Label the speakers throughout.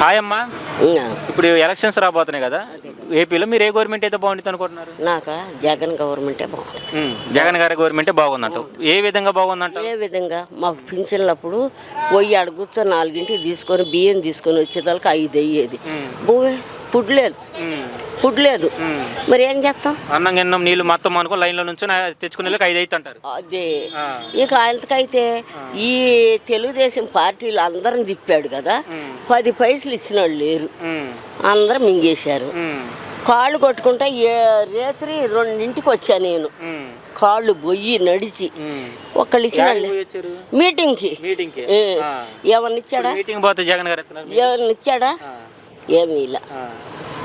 Speaker 1: Hi అమ్మా. ఇప్పుడు elections రాబోతున్నాయి కదా, ఏపీలో మీరు ఏ గవర్నమెంట్ అయితే బాగుంటుంది అనుకుంటున్నారు?
Speaker 2: నాకు జగన్ గవర్నమెంటే బాగుంటుంది.
Speaker 1: జగన్ గారి గవర్నమెంటే బాగుందంట. ఏ విధంగా బాగుందంట?
Speaker 2: ఏ విధంగా మాకు పింఛన్లప్పుడు పోయి ఆడ కూర్చొని 4ంటికి తీసుకొని బియ్యం తీసుకొని వచ్చేదానికి 5 అయ్యేది. ఫుడ్ లేదు మరి ఏం చేస్తాం?
Speaker 1: అన్నం గిన్నం నీళ్ళు మొత్తం అనుకో లైన్లో నుంచి తెచ్చుకునే 5 అయితే అంటారు.
Speaker 2: అదే ఇక ఆయనకైతే ఈ తెలుగుదేశం పార్టీలు అందరం తిప్పాడు కదా, 10 పైసలు ఇచ్చిన వాళ్ళు లేరు, అందరం మింగేశారు. కాళ్ళు కొట్టుకుంటా రాత్రి 2ంటికి వచ్చా నేను, కాళ్ళు బొయ్యి నడిచి. ఒక్కళ్ళు ఇచ్చిన మీటింగ్కి ఏమన్నా ఇచ్చాడా? ఏమన్నా ఇచ్చాడా? ఏమీ ఇలా.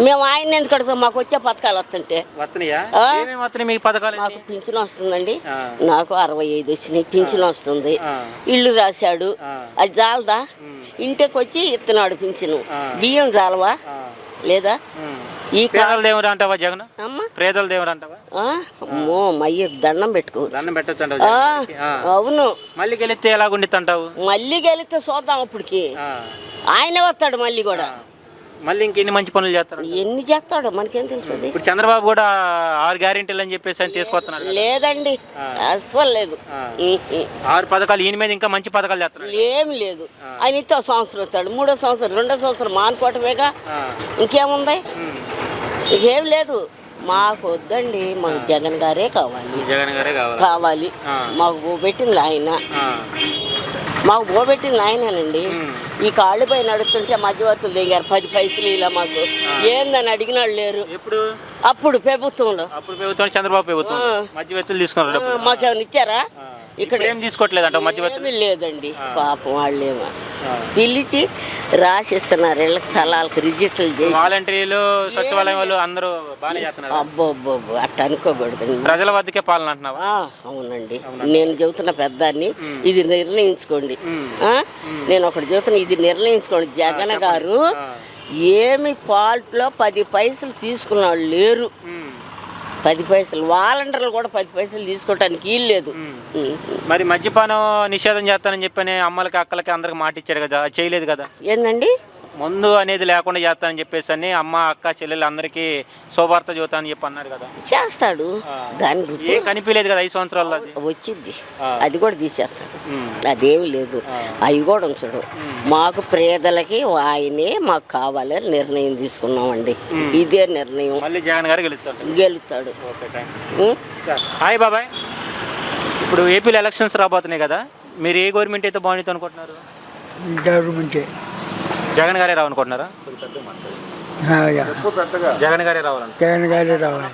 Speaker 2: మేము ఆయన ఎందుకు కడతాం? మాకు వచ్చే పథకాలు వస్తుంటే మాకు పింఛన్ వస్తుందండి. నాకు 65 వచ్చినాయి, పింఛన్ వస్తుంది. ఇల్లు రాశాడు, అది చాలదా? ఇంటికి వచ్చి ఇస్తున్నాడు పింఛను. బియ్యం చాలవా లేదా? ఈ
Speaker 1: దేవుడు అంటావా జగన్? పేదల దేవుడు అంటావా?
Speaker 2: అమ్మో మయ్య దండం పెట్టుకోవచ్చు. అవును.
Speaker 1: మళ్ళీ గెలిస్తే ఎలాగుండిద్ది అంటావు?
Speaker 2: మళ్ళీ గెలిస్తే చూద్దాం. అప్పటికి ఆయనే వస్తాడు మళ్ళీ కూడా.
Speaker 1: మళ్ళీ ఇంకెన్ని మంచి పనులు చేస్తాడు?
Speaker 2: ఎన్ని చేస్తాడో మనకేం తెలుసు.
Speaker 1: ఇప్పుడు చంద్రబాబు కూడా 6 గ్యారెంటీలు అని చెప్పేసి అని తీసుకొస్తున్నారు.
Speaker 2: లేదండి, అస్సలు లేదు.
Speaker 1: 6 పథకాలు ఈయన మీద ఇంకా మంచి పథకాలు చేస్తున్నారు.
Speaker 2: ఏమి లేదు. ఆయన ఇస్తే 1 సంవత్సరం వస్తాడు, 3వ సంవత్సరం 2వ సంవత్సరం మానుకోవటమేగా, ఇంకేముంది? ఇంకేం లేదు. మాకు వద్దండి, మాకు జగన్ గారే కావాలి.
Speaker 1: జగన్ గారే
Speaker 2: కావాలి. మాకు పెట్టింది ఆయన, మాకు పోబెట్టింది ఆయనేనండి. ఈ కాళ్ళు పై నడుస్తుంటే మధ్యవర్తులు దిగారు 10 పైసలు ఇలా. మాకు ఏందని అడిగిన వాళ్ళు లేరు. అప్పుడు ప్రభుత్వంలో
Speaker 1: చంద్రబాబు ప్రభుత్వం మధ్యవర్తులు తీసుకున్నారు.
Speaker 2: మాకేమైనా ఇచ్చారా? ఇక్కడ
Speaker 1: ఏం తీసుకోవట్లేదంట మధ్యవర్తులు.
Speaker 2: లేదండి, పాపం వాళ్ళేమో పిలిచి రాసిస్తున్నారు ఇళ్ళకి స్థలాలకు రిజిస్టర్లు చేసి.
Speaker 1: వాలంటీర్లు సచివాలయం వాళ్ళు అందరూ బాగానే చేస్తున్నారు.
Speaker 2: అబ్బో అట్ట అనుకోకూడదండి.
Speaker 1: ప్రజల వద్దకే పాలన అంటున్నావా?
Speaker 2: అవునండి, నేను చెబుతున్న పెద్దాన్ని, ఇది నిర్ణయించుకోండి. నేను ఒకటి చెబుతున్నా, ఇది నిర్ణయించుకోండి. జగన్ గారు ఏమి ఫాల్ట్లో 10 పైసలు తీసుకున్న వాళ్ళు లేరు. 10 పైసలు వాలంటీర్లు కూడా 10 పైసలు తీసుకోవటానికి వీలు లేదు.
Speaker 1: మరి మద్యపానం నిషేధం చేస్తానని చెప్పని అమ్మలకి అక్కలకి అందరికి మాట ఇచ్చారు కదా, చేయలేదు కదా?
Speaker 2: ఏందండి?
Speaker 1: ముందు అనేది లేకుండా చేస్తానని చెప్పేసి అని అమ్మ అక్క చెల్లెలు అందరికీ శుభార్త చూతా అని చెప్పి అన్నారు కదా.
Speaker 2: చేస్తాడు, దాని
Speaker 1: ఏం కనిపించలేదు కదా 5 సంవత్సరాల్లో.
Speaker 2: వచ్చింది, అది కూడా తీసేస్తాడు, అదేమి లేదు. అవి కూడా ఉంచడు. మాకు పేదలకి ఆయనే మాకు కావాలని నిర్ణయం తీసుకున్నామండి. ఇదే నిర్ణయం.
Speaker 1: మళ్ళీ జగన్ గారు
Speaker 2: గెలుస్తాడు.
Speaker 1: హాయ్ బాబాయ్. ఇప్పుడు ఏపీలో ఎలక్షన్స్ రాబోతున్నాయి కదా, మీరు ఏ గవర్నమెంట్ అయితే బాగుంటుంది అనుకుంటున్నారు?
Speaker 3: గవర్నమెంటే.
Speaker 1: జగన్ గారే రావాలనుకుంటున్నారా? జగన్ గారే రావాలని.
Speaker 3: జగన్ గారే రావాలి.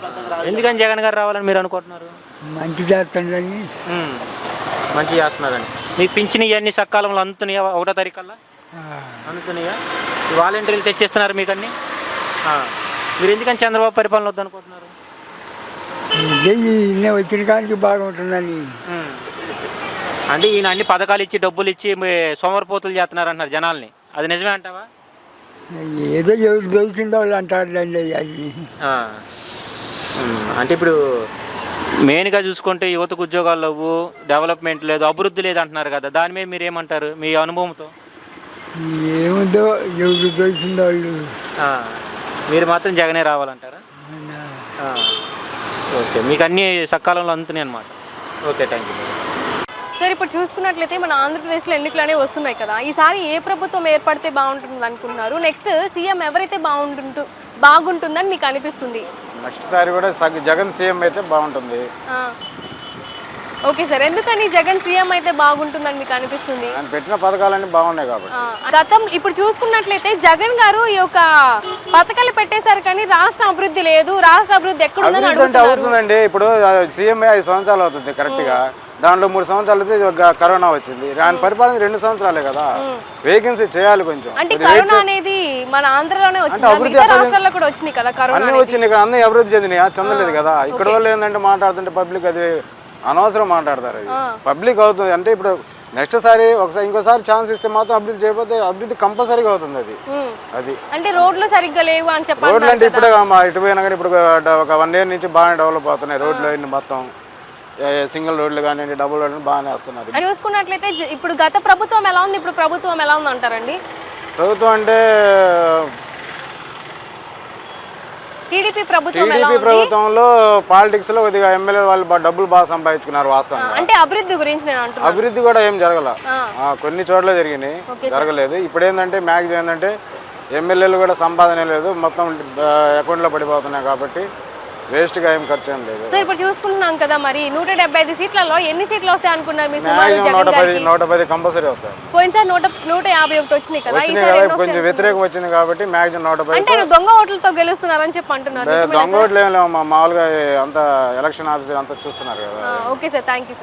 Speaker 1: ఎందుకని జగన్ గారు రావాలని మీరు అనుకుంటున్నారు?
Speaker 3: మంచి చేస్తాడని.
Speaker 1: మంచి చేస్తున్నారని. మీకు పింఛన్ ఇవన్నీ సకాలంలో అందుతున్నాయా? 1వ తారీఖుల్లో అందుతున్నాయా? వాలంటీర్లు తెచ్చేస్తున్నారు మీకు అన్నీ. మీరు ఎందుకని చంద్రబాబు పరిపాలన వద్దనుకుంటున్నారు?
Speaker 3: వచ్చిన కానీ బాగుంటుందని.
Speaker 1: అంటే ఈయన అన్ని పథకాలు ఇచ్చి డబ్బులు ఇచ్చి సోమరిపోతులు చేస్తున్నారు అంటున్నారు జనాల్ని, అది నిజమే అంటావా?
Speaker 3: ఏదో తెలిసిందో వాళ్ళు అంటారులేండి.
Speaker 1: అంటే ఇప్పుడు మెయిన్గా చూసుకుంటే యువతకు ఉద్యోగాలు లేవు, డెవలప్మెంట్ లేదు, అభివృద్ధి లేదు అంటున్నారు కదా, దాని మీద మీరు ఏమంటారు మీ అనుభవంతో?
Speaker 3: ఏముందో ఎవరు తెలిసిందో వాళ్ళు.
Speaker 1: మీరు మాత్రం జగనే రావాలంటారా? ఓకే, మీకు అన్ని సకాలంలో అందుతున్నాయి అనమాట. Okay, thank you.
Speaker 4: సార్, ఇప్పుడు చూసుకున్నట్లయితే మన ఆంధ్రప్రదేశ్లో ఎన్నికలు అనేవి వస్తున్నాయి కదా, ఈసారి ఏ ప్రభుత్వం ఏర్పడితే బాగుంటుంది అనుకుంటున్నారు? నెక్స్ట్ సీఎం ఎవరైతే బాగుంటుందని మీకు అనిపిస్తుంది?
Speaker 5: నెక్స్ట్ సారి కూడా జగన్ సీఎం అయితే బాగుంటుంది.
Speaker 4: ఓకే సార్, ఎందుకని జగన్ సీఎం అయితే బాగుంటుందని మీకు అనిపిస్తుంది?
Speaker 5: ఆయన పెట్టిన పథకాలన్నీ బాగున్నాయి కాబట్టి.
Speaker 4: ఇప్పుడు చూసుకున్నట్లయితే జగన్ గారు ఈ యొక్క పథకాలు పెట్టేశారు కానీ రాష్ట్ర అభివృద్ధి లేదు, రాష్ట్ర అభివృద్ధి ఎక్కడ
Speaker 5: అవుతుందండి? ఇప్పుడు సీఎం 5 సంవత్సరాలు అవుతుంది కరెక్ట్ గా, దాంట్లో 3 సంవత్సరాలు అయితే కరోనా వచ్చింది. ఆయన పరిపాలన 2 సంవత్సరాలే కదా, వేకెన్సీ చేయాలి కొంచెం.
Speaker 4: అంటే కరోనా అనేది మన ఆంధ్రలోనే వచ్చింది, రాష్ట్రాల్లో కూడా వచ్చినాయి కదా కరోనా.
Speaker 5: అన్ని వచ్చినాయి కదా, అన్ని అభివృద్ధి చెందినాయి, చెందలేదు కదా. ఇక్కడ వాళ్ళు ఏంటంటే మాట్లాడుతుంటే పబ్లిక్ అది అనవసరం మాట్లాడతారు. అది పబ్లిక్ అవుతుంది. అంటే ఇప్పుడు నెక్స్ట్ సారి ఇంకోసారి ఛాన్స్ ఇస్తే మాత్రం అభివృద్ధి చేయకపోతే అభివృద్ధి కంపల్సరీగా అవుతుంది. అది
Speaker 4: అంటే రోడ్లు సరిగ్గా లేవు అని చెప్పారు.
Speaker 5: రోడ్లు అంటే ఇప్పుడే ఇటు పోయినా కానీ ఇప్పుడు ఒక 1 year నుంచి బాగానే డెవలప్ అవుతున్నాయి రోడ్లు మొత్తం. సింగిల్ రోడ్లు కానీ డబుల్ రోడ్లు బాగానే వస్తున్నారు.
Speaker 4: చూసుకున్నట్లయితే ఇప్పుడు గత ప్రభుత్వం ఎలా ఉంది, ఇప్పుడు ప్రభుత్వం ఎలా ఉంది అంటారండి?
Speaker 5: ప్రభుత్వం అంటే
Speaker 4: టీడీపీ ప్రభుత్వం ఎలా
Speaker 5: టీడీపీ
Speaker 4: ఉంది?
Speaker 5: ప్రభుత్వంలో పాలిటిక్స్ లో కొద్దిగా ఎమ్మెల్యే వాళ్ళు డబ్బులు బాగా సంపాదించుకున్నారు వాస్తవంగా.
Speaker 4: అంటే అభివృద్ధి గురించి నేను అంటున్నాను.
Speaker 5: అభివృద్ధి కూడా ఏం జరగల, కొన్ని చోట్ల జరిగినాయి, జరగలేదు. ఇప్పుడు ఏంటంటే మ్యాక్సిమం ఏంటంటే ఎమ్మెల్యేలు కూడా సంపాదన లేదు, మొత్తం అకౌంట్లో పడిపోతున్నాయి కాబట్టి వేస్ట్గా ఏం ఖర్చు ఏం లేదు.
Speaker 4: సో ఇప్పుడు చూసుకుంటున్నాం కదా, మరి 175 సీట్లలో ఎన్ని సీట్లు వస్తాయి అనుకున్నారు మీ సుమారు?
Speaker 5: మ్యాక్సిమం 110 కంపల్సరీ వస్తాయి.
Speaker 4: పోయినసారి 151 వచ్చినాయి కదా,
Speaker 5: వచ్చినాయి
Speaker 4: ఈసారి
Speaker 5: కదా,
Speaker 4: ఎన్ని
Speaker 5: కొంచెం
Speaker 4: వస్తాయి?
Speaker 5: వ్యతిరేకం వచ్చింది కాబట్టి మ్యాక్సిమం 110.
Speaker 4: అంటే నువ్వు దొంగ ఓట్లతో గెలుస్తున్నారని చెప్పి అంటున్నారు.
Speaker 5: దొంగ ఓట్లు ఏం లేవు, మామూలుగా అంతా ఎలక్షన్ ఆఫీసర్ అంతా చూస్తున్నారు కదా.
Speaker 4: Okay sir, thank you.